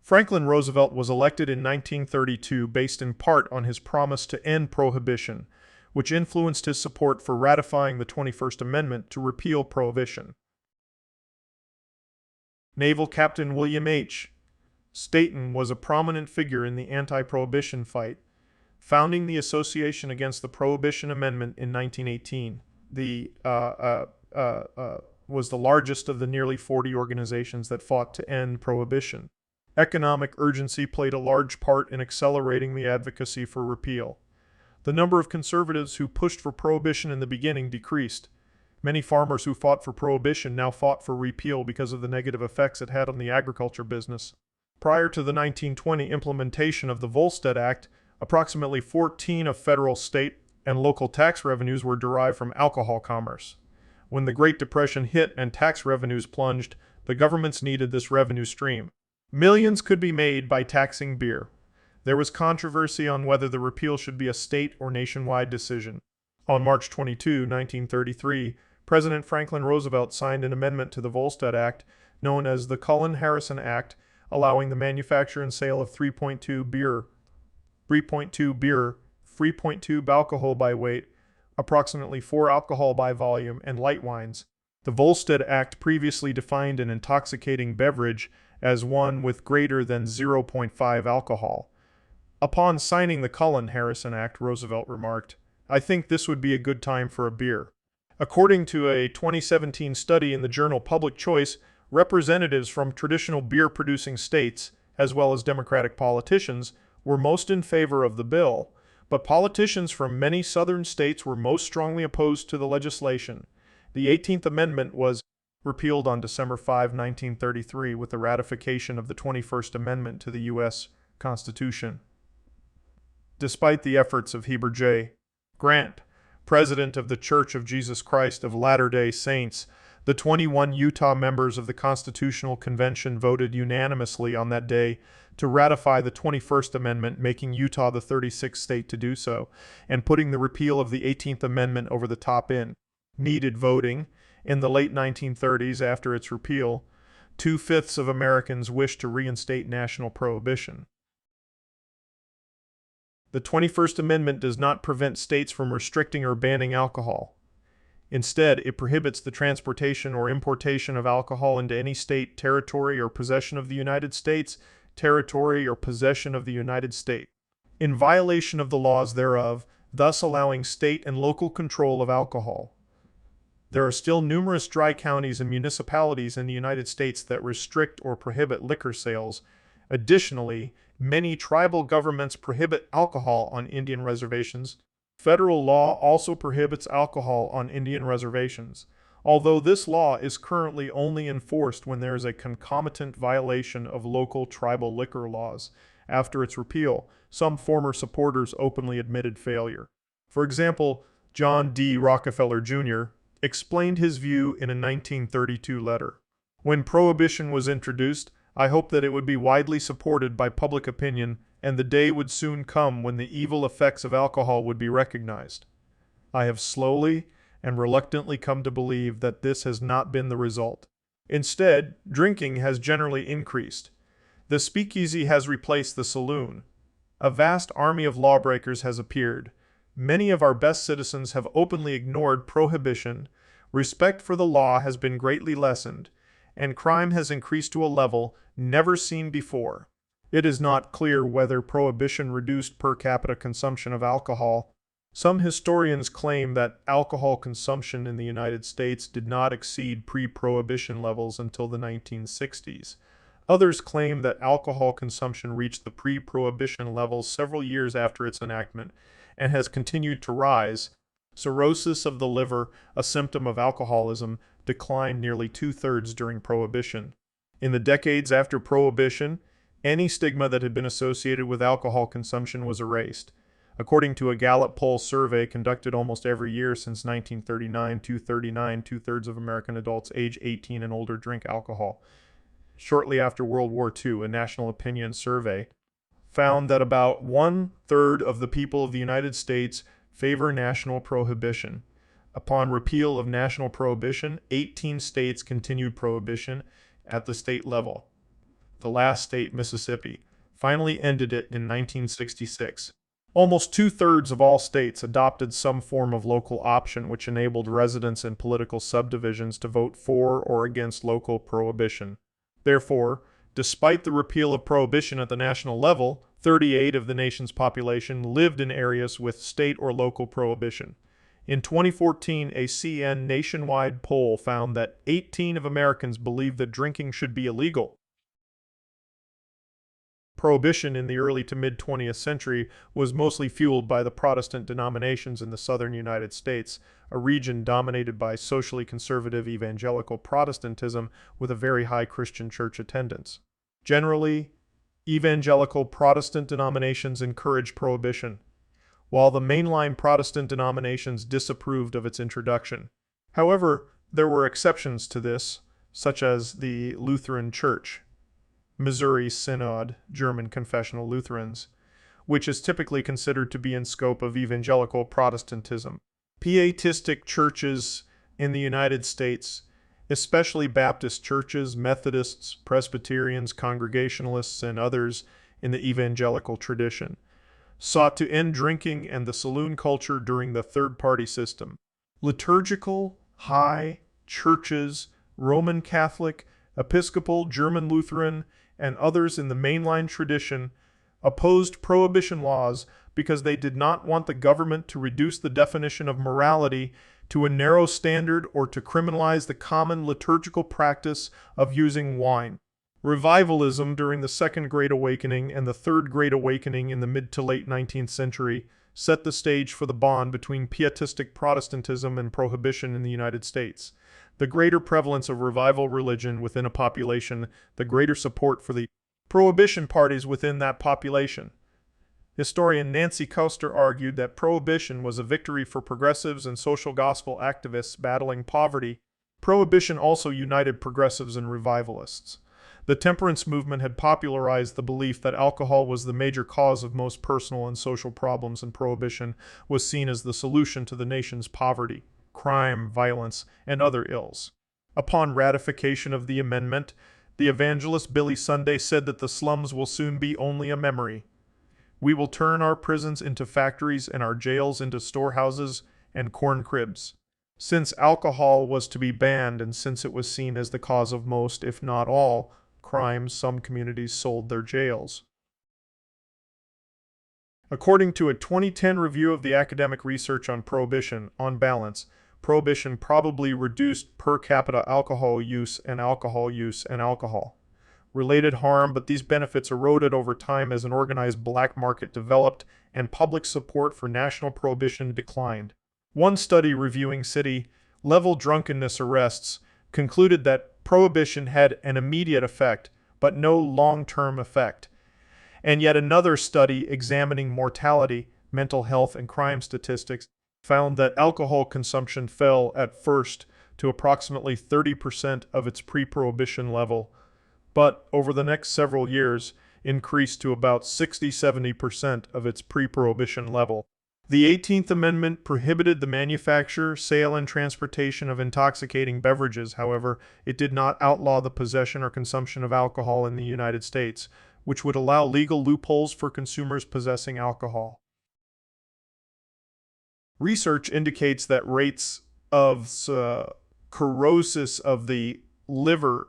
Franklin Roosevelt was elected in 1932 based in part on his promise to end Prohibition, which influenced his support for ratifying the 21st Amendment to repeal Prohibition. Naval Captain William H. Staton was a prominent figure in the anti-prohibition fight, founding the Association Against the Prohibition Amendment in 1918. Was the largest of the nearly 40 organizations that fought to end Prohibition. Economic urgency played a large part in accelerating the advocacy for repeal. The number of conservatives who pushed for Prohibition in the beginning decreased. Many farmers who fought for prohibition now fought for repeal because of the negative effects it had on the agriculture business. Prior to the 1920 implementation of the Volstead Act, approximately 14 of federal, state, and local tax revenues were derived from alcohol commerce. When the Great Depression hit and tax revenues plunged, the governments needed this revenue stream. Millions could be made by taxing beer. There was controversy on whether the repeal should be a state or nationwide decision. On March 22, 1933, President Franklin Roosevelt signed an amendment to the Volstead Act, known as the Cullen-Harrison Act, allowing the manufacture and sale of 3.2 beer, 3.2 alcohol by weight, approximately 4 alcohol by volume, and light wines. The Volstead Act previously defined an intoxicating beverage as one with greater than 0.5 alcohol. Upon signing the Cullen-Harrison Act, Roosevelt remarked, "I think this would be a good time for a beer." According to a 2017 study in the journal Public Choice, representatives from traditional beer-producing states, as well as Democratic politicians, were most in favor of the bill, but politicians from many southern states were most strongly opposed to the legislation. The 18th Amendment was repealed on December 5, 1933, with the ratification of the 21st Amendment to the U.S. Constitution. Despite the efforts of Heber J. Grant, president of the Church of Jesus Christ of Latter-day Saints, the 21 Utah members of the Constitutional Convention voted unanimously on that day to ratify the 21st Amendment, making Utah the 36th state to do so, and putting the repeal of the 18th Amendment over the top in. Needed voting. In the late 1930s, after its repeal, 2/5 of Americans wished to reinstate national prohibition. The 21st Amendment does not prevent states from restricting or banning alcohol. Instead, it prohibits the transportation or importation of alcohol into any state, territory, or possession of the United States, territory, or possession of the United States, in violation of the laws thereof, thus allowing state and local control of alcohol. There are still numerous dry counties and municipalities in the United States that restrict or prohibit liquor sales. Additionally, many tribal governments prohibit alcohol on Indian reservations. Federal law also prohibits alcohol on Indian reservations, although this law is currently only enforced when there is a concomitant violation of local tribal liquor laws. After its repeal, some former supporters openly admitted failure. For example, John D. Rockefeller Jr. explained his view in a 1932 letter. "When Prohibition was introduced, I hoped that it would be widely supported by public opinion, and the day would soon come when the evil effects of alcohol would be recognized. I have slowly and reluctantly come to believe that this has not been the result. Instead, drinking has generally increased. The speakeasy has replaced the saloon. A vast army of lawbreakers has appeared. Many of our best citizens have openly ignored prohibition, respect for the law has been greatly lessened, and crime has increased to a level never seen before. It is not clear whether prohibition reduced per capita consumption of alcohol. Some historians claim that alcohol consumption in the United States did not exceed pre-prohibition levels until the 1960s. Others claim that alcohol consumption reached the pre-prohibition levels several years after its enactment and has continued to rise. Cirrhosis of the liver, a symptom of alcoholism, declined nearly 2/3 during Prohibition. In the decades after Prohibition, any stigma that had been associated with alcohol consumption was erased. According to a Gallup poll survey conducted almost every year since 1939, 2/3 of American adults age 18 and older drink alcohol. Shortly after World War II, a national opinion survey found that about 1/3 of the people of the United States favor national prohibition. Upon repeal of national prohibition, 18 states continued prohibition at the state level. The last state, Mississippi, finally ended it in 1966. Almost 2/3 of all states adopted some form of local option, which enabled residents in political subdivisions to vote for or against local prohibition. Therefore, despite the repeal of prohibition at the national level, 38 of the nation's population lived in areas with state or local prohibition. In 2014, a CN nationwide poll found that 18 of Americans believe that drinking should be illegal. Prohibition in the early to mid-20th century was mostly fueled by the Protestant denominations in the southern United States, a region dominated by socially conservative evangelical Protestantism with a very high Christian church attendance. Generally, evangelical Protestant denominations encouraged prohibition, while the mainline Protestant denominations disapproved of its introduction. However, there were exceptions to this, such as the Lutheran Church, Missouri Synod, German Confessional Lutherans, which is typically considered to be in scope of evangelical Protestantism. Pietistic churches in the United States, especially Baptist churches, Methodists, Presbyterians, Congregationalists, and others in the evangelical tradition, sought to end drinking and the saloon culture during the third-party system. Liturgical, high churches, Roman Catholic, Episcopal, German Lutheran, and others in the mainline tradition opposed prohibition laws because they did not want the government to reduce the definition of morality to a narrow standard or to criminalize the common liturgical practice of using wine. Revivalism during the Second Great Awakening and the Third Great Awakening in the mid to late 19th century set the stage for the bond between pietistic Protestantism and prohibition in the United States. The greater prevalence of revival religion within a population, the greater support for the prohibition parties within that population. Historian Nancy Koester argued that prohibition was a victory for progressives and social gospel activists battling poverty. Prohibition also united progressives and revivalists. The temperance movement had popularized the belief that alcohol was the major cause of most personal and social problems, and prohibition was seen as the solution to the nation's poverty, crime, violence, and other ills. Upon ratification of the amendment, the evangelist Billy Sunday said that the slums will soon be only a memory. We will turn our prisons into factories and our jails into storehouses and corn cribs. Since alcohol was to be banned and since it was seen as the cause of most, if not all, crimes, some communities sold their jails. According to a 2010 review of the academic research on prohibition, on balance, prohibition probably reduced per capita alcohol use and alcohol-related harm, but these benefits eroded over time as an organized black market developed and public support for national prohibition declined. One study reviewing city-level drunkenness arrests concluded that prohibition had an immediate effect, but no long-term effect. And yet another study examining mortality, mental health, and crime statistics found that alcohol consumption fell at first to approximately 30% of its pre-prohibition level, but over the next several years increased to about 60-70% of its pre-prohibition level. The 18th Amendment prohibited the manufacture, sale, and transportation of intoxicating beverages. However, it did not outlaw the possession or consumption of alcohol in the United States, which would allow legal loopholes for consumers possessing alcohol. Research indicates that rates of cirrhosis of the liver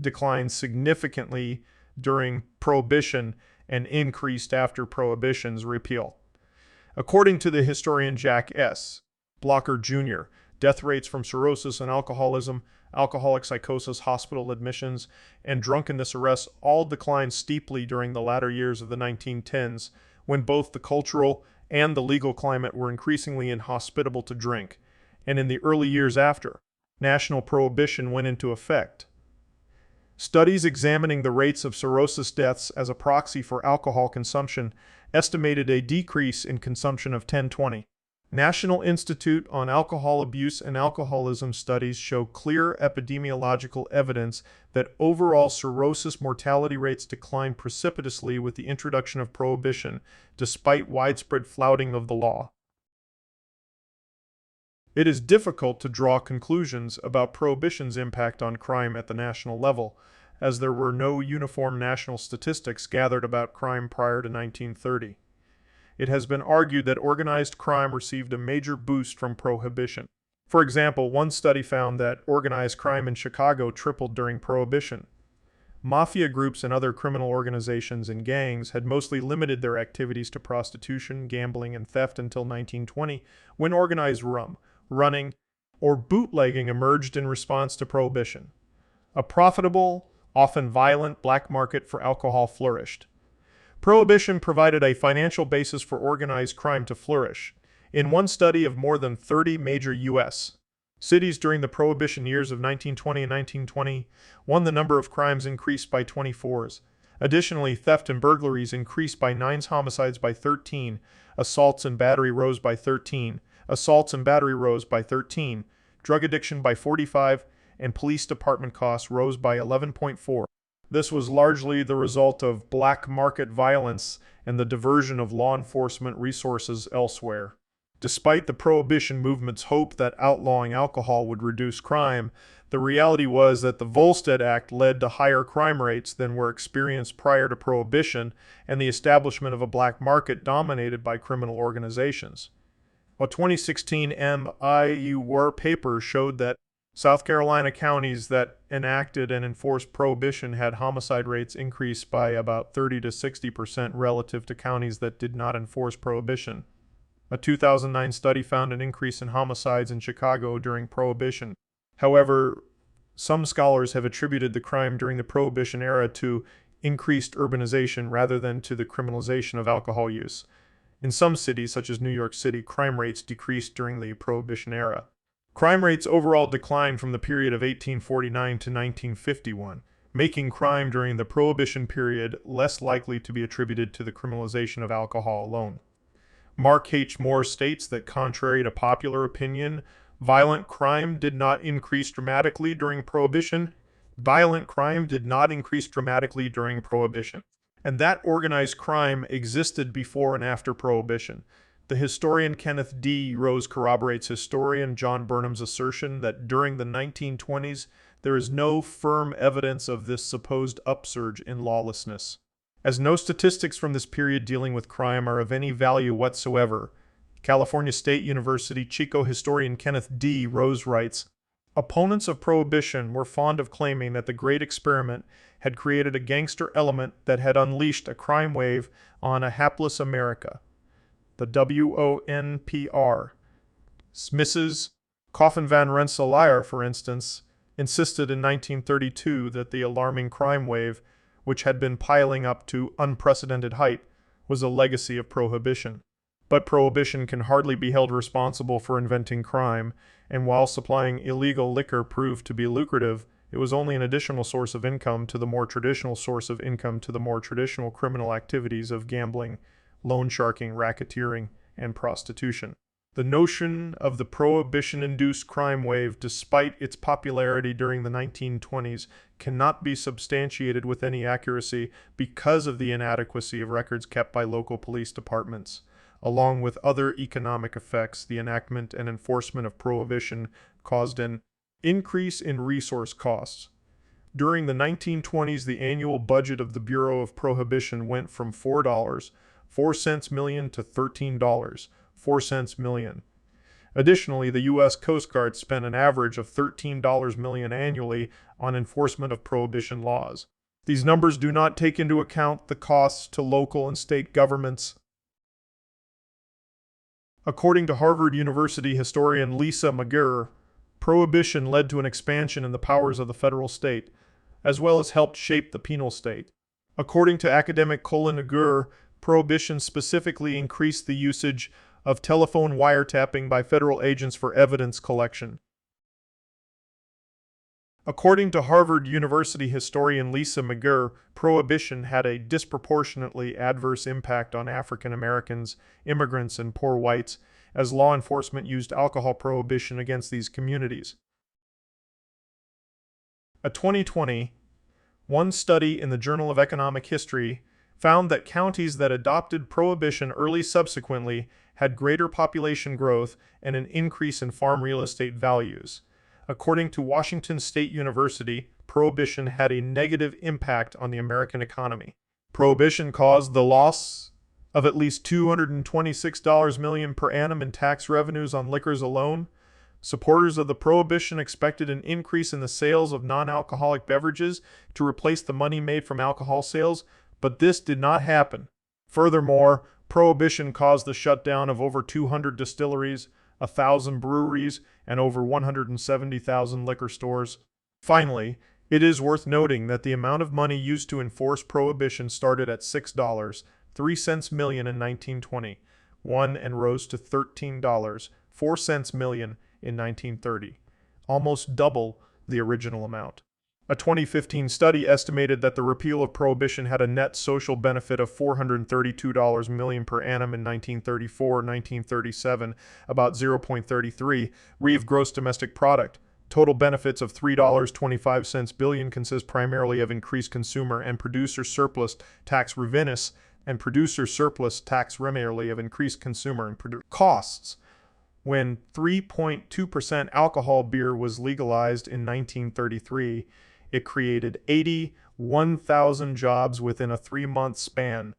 declined significantly during Prohibition and increased after Prohibition's repeal. According to the historian Jack S. Blocker, Jr., death rates from cirrhosis and alcoholism, alcoholic psychosis, hospital admissions, and drunkenness arrests all declined steeply during the latter years of the 1910s, when both the cultural and the legal climate were increasingly inhospitable to drink, and in the early years after national prohibition went into effect. Studies examining the rates of cirrhosis deaths as a proxy for alcohol consumption estimated a decrease in consumption of 10-20. National Institute on Alcohol Abuse and Alcoholism studies show clear epidemiological evidence that overall cirrhosis mortality rates declined precipitously with the introduction of prohibition, despite widespread flouting of the law. It is difficult to draw conclusions about prohibition's impact on crime at the national level, as there were no uniform national statistics gathered about crime prior to 1930. It has been argued that organized crime received a major boost from prohibition. For example, one study found that organized crime in Chicago tripled during prohibition. Mafia groups and other criminal organizations and gangs had mostly limited their activities to prostitution, gambling, and theft until 1920, when organized running, or bootlegging emerged in response to prohibition. A profitable, often violent, black market for alcohol flourished. Prohibition provided a financial basis for organized crime to flourish. In one study of more than 30 major U.S. cities during the Prohibition years of 1920 and 1921, the number of crimes increased by 24s. Additionally, theft and burglaries increased by 9s, homicides by 13, assaults and battery rose by 13, drug addiction by 45, and police department costs rose by 11.4. This was largely the result of black market violence and the diversion of law enforcement resources elsewhere. Despite the Prohibition movement's hope that outlawing alcohol would reduce crime, the reality was that the Volstead Act led to higher crime rates than were experienced prior to Prohibition and the establishment of a black market dominated by criminal organizations. A 2016 MIUR paper showed that South Carolina counties that enacted and enforced Prohibition had homicide rates increase by about 30 to 60% relative to counties that did not enforce Prohibition. A 2009 study found an increase in homicides in Chicago during Prohibition. However, some scholars have attributed the crime during the Prohibition era to increased urbanization rather than to the criminalization of alcohol use. In some cities, such as New York City, crime rates decreased during the Prohibition era. Crime rates overall declined from the period of 1849 to 1951, making crime during the Prohibition period less likely to be attributed to the criminalization of alcohol alone. Mark H. Moore states that contrary to popular opinion, violent crime did not increase dramatically during Prohibition. And that organized crime existed before and after Prohibition. The historian Kenneth D. Rose corroborates historian John Burnham's assertion that during the 1920s, there is no firm evidence of this supposed upsurge in lawlessness. As no statistics from this period dealing with crime are of any value whatsoever, California State University Chico historian Kenneth D. Rose writes, opponents of Prohibition were fond of claiming that the Great Experiment had created a gangster element that had unleashed a crime wave on a hapless America. The WONPR. Mrs. Coffin Van Rensselaer, for instance, insisted in 1932 that the alarming crime wave, which had been piling up to unprecedented height, was a legacy of Prohibition. But Prohibition can hardly be held responsible for inventing crime, and while supplying illegal liquor proved to be lucrative, it was only an additional source of income to the more traditional criminal activities of gambling, loan sharking, racketeering, and prostitution. The notion of the Prohibition-induced crime wave, despite its popularity during the 1920s, cannot be substantiated with any accuracy because of the inadequacy of records kept by local police departments. Along with other economic effects, the enactment and enforcement of Prohibition caused an increase in resource costs. During the 1920s, the annual budget of the Bureau of Prohibition went from $4.04 million to $13.04 million. Additionally, the U.S. Coast Guard spent an average of $13 million annually on enforcement of Prohibition laws. These numbers do not take into account the costs to local and state governments. According to Harvard University historian Lisa McGirr, Prohibition led to an expansion in the powers of the federal state, as well as helped shape the penal state. According to academic Colin McGirr, Prohibition specifically increased the usage of telephone wiretapping by federal agents for evidence collection. According to Harvard University historian Lisa McGirr, Prohibition had a disproportionately adverse impact on African Americans, immigrants, and poor whites, as law enforcement used alcohol prohibition against these communities. A 2020 study in the Journal of Economic History found that counties that adopted Prohibition early subsequently had greater population growth and an increase in farm real estate values. According to Washington State University, Prohibition had a negative impact on the American economy. Prohibition caused the loss of at least $226 million per annum in tax revenues on liquors alone. Supporters of the Prohibition expected an increase in the sales of non-alcoholic beverages to replace the money made from alcohol sales, but this did not happen. Furthermore, Prohibition caused the shutdown of over 200 distilleries, 1,000 breweries, and over 170,000 liquor stores. Finally, It is worth noting that the amount of money used to enforce prohibition started at $6.03 million in 1921 and rose to $13.04 million in 1930, almost double the original amount. A 2015 study estimated that the repeal of prohibition had a net social benefit of $432 million per annum in 1934-1937, about 0.33 of gross domestic product. Total benefits of $3.25 billion consist primarily of increased consumer and producer surplus tax revenues and producer surplus tax primarily of increased consumer and producer costs. When 3.2% alcohol beer was legalized in 1933, it created 81,000 jobs within a 3-month span.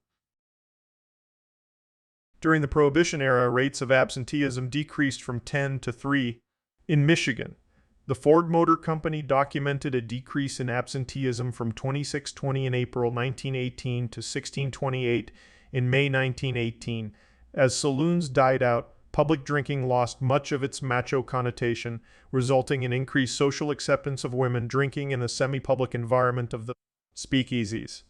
During the Prohibition era, rates of absenteeism decreased from 10 to 3. In Michigan, the Ford Motor Company documented a decrease in absenteeism from 2620 in April 1918 to 1628 in May 1918. As saloons died out, public drinking lost much of its macho connotation, resulting in increased social acceptance of women drinking in the semi-public environment of the speakeasies.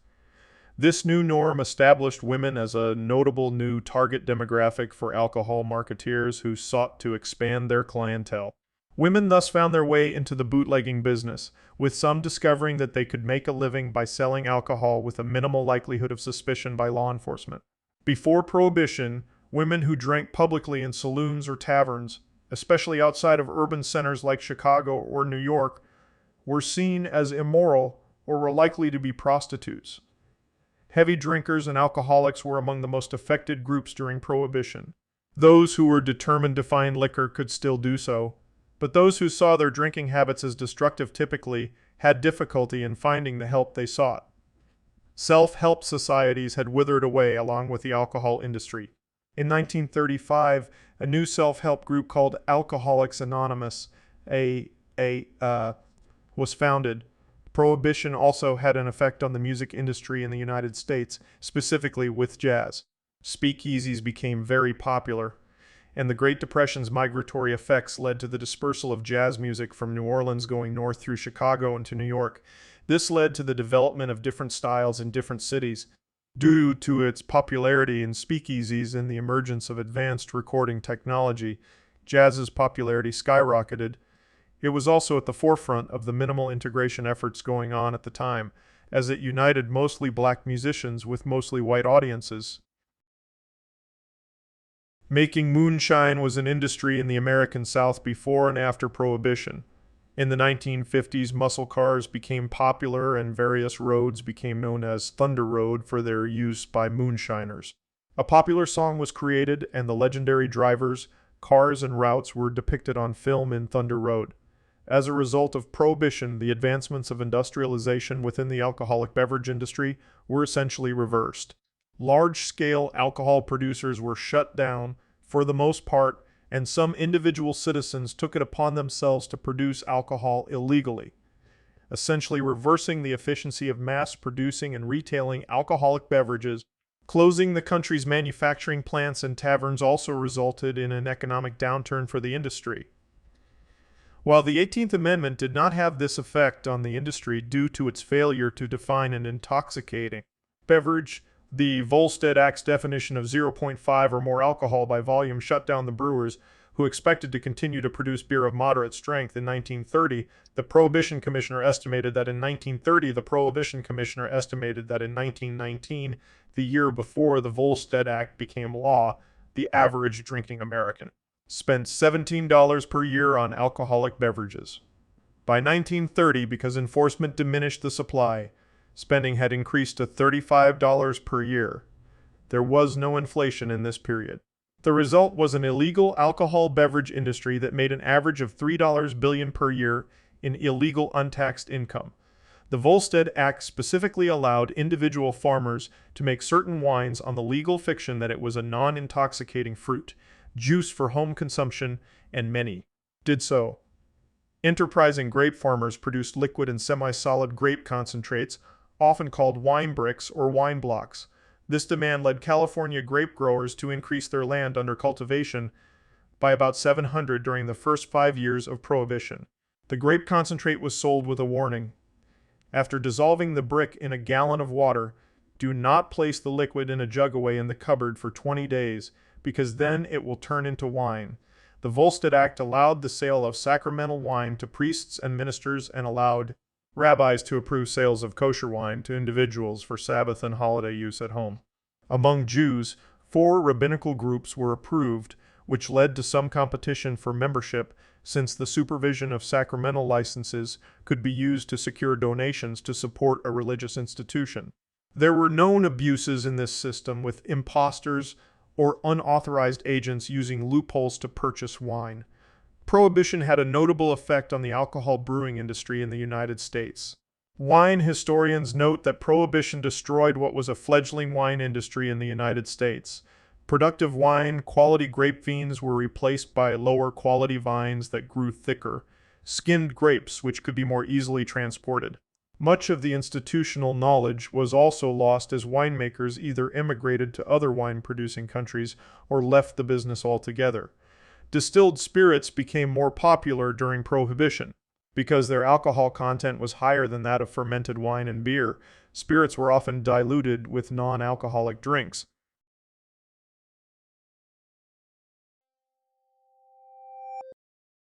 This new norm established women as a notable new target demographic for alcohol marketeers who sought to expand their clientele. Women thus found their way into the bootlegging business, with some discovering that they could make a living by selling alcohol with a minimal likelihood of suspicion by law enforcement. Before Prohibition, women who drank publicly in saloons or taverns, especially outside of urban centers like Chicago or New York, were seen as immoral or were likely to be prostitutes. Heavy drinkers and alcoholics were among the most affected groups during Prohibition. Those who were determined to find liquor could still do so, but those who saw their drinking habits as destructive typically had difficulty in finding the help they sought. Self-help societies had withered away along with the alcohol industry. In 1935, a new self-help group called Alcoholics Anonymous was founded. Prohibition also had an effect on the music industry in the United States, specifically with jazz. Speakeasies became very popular, and the Great Depression's migratory effects led to the dispersal of jazz music from New Orleans going north through Chicago into New York. This led to the development of different styles in different cities. Due to its popularity in speakeasies and the emergence of advanced recording technology, jazz's popularity skyrocketed. It was also at the forefront of the minimal integration efforts going on at the time, as it united mostly black musicians with mostly white audiences. Making moonshine was an industry in the American South before and after Prohibition. In the 1950s, muscle cars became popular and various roads became known as Thunder Road for their use by moonshiners. A popular song was created and the legendary drivers, cars, and routes were depicted on film in Thunder Road. As a result of Prohibition, the advancements of industrialization within the alcoholic beverage industry were essentially reversed. Large-scale alcohol producers were shut down, for the most part, and some individual citizens took it upon themselves to produce alcohol illegally, essentially reversing the efficiency of mass producing and retailing alcoholic beverages. Closing the country's manufacturing plants and taverns also resulted in an economic downturn for the industry. While the 18th Amendment did not have this effect on the industry due to its failure to define an intoxicating beverage, the Volstead Act's definition of 0.5 or more alcohol by volume shut down the brewers who expected to continue to produce beer of moderate strength. In 1930, the Prohibition Commissioner estimated that in 1919, the year before the Volstead Act became law, the average drinking American spent $17 per year on alcoholic beverages. By 1930, because enforcement diminished the supply, spending had increased to $35 per year. There was no inflation in this period. The result was an illegal alcohol beverage industry that made an average of $3 billion per year in illegal untaxed income. The Volstead Act specifically allowed individual farmers to make certain wines on the legal fiction that it was a non-intoxicating fruit, juice for home consumption, and many did so. Enterprising grape farmers produced liquid and semi-solid grape concentrates, often called wine bricks or wine blocks. This demand led California grape growers to increase their land under cultivation by about 700 during the first 5 years of Prohibition. The grape concentrate was sold with a warning. After dissolving the brick in a gallon of water, do not place the liquid in a jug away in the cupboard for 20 days, because then it will turn into wine. The Volstead Act allowed the sale of sacramental wine to priests and ministers and allowed rabbis to approve sales of kosher wine to individuals for Sabbath and holiday use at home. Among Jews, 4 rabbinical groups were approved, which led to some competition for membership, since the supervision of sacramental licenses could be used to secure donations to support a religious institution. There were known abuses in this system, with imposters or unauthorized agents using loopholes to purchase wine. Prohibition had a notable effect on the alcohol brewing industry in the United States. Wine historians note that Prohibition destroyed what was a fledgling wine industry in the United States. Productive wine, quality grape vines were replaced by lower quality vines that grew thicker, skinned grapes which could be more easily transported. Much of the institutional knowledge was also lost as winemakers either immigrated to other wine-producing countries or left the business altogether. Distilled spirits became more popular during Prohibition. Because their alcohol content was higher than that of fermented wine and beer, spirits were often diluted with non-alcoholic drinks.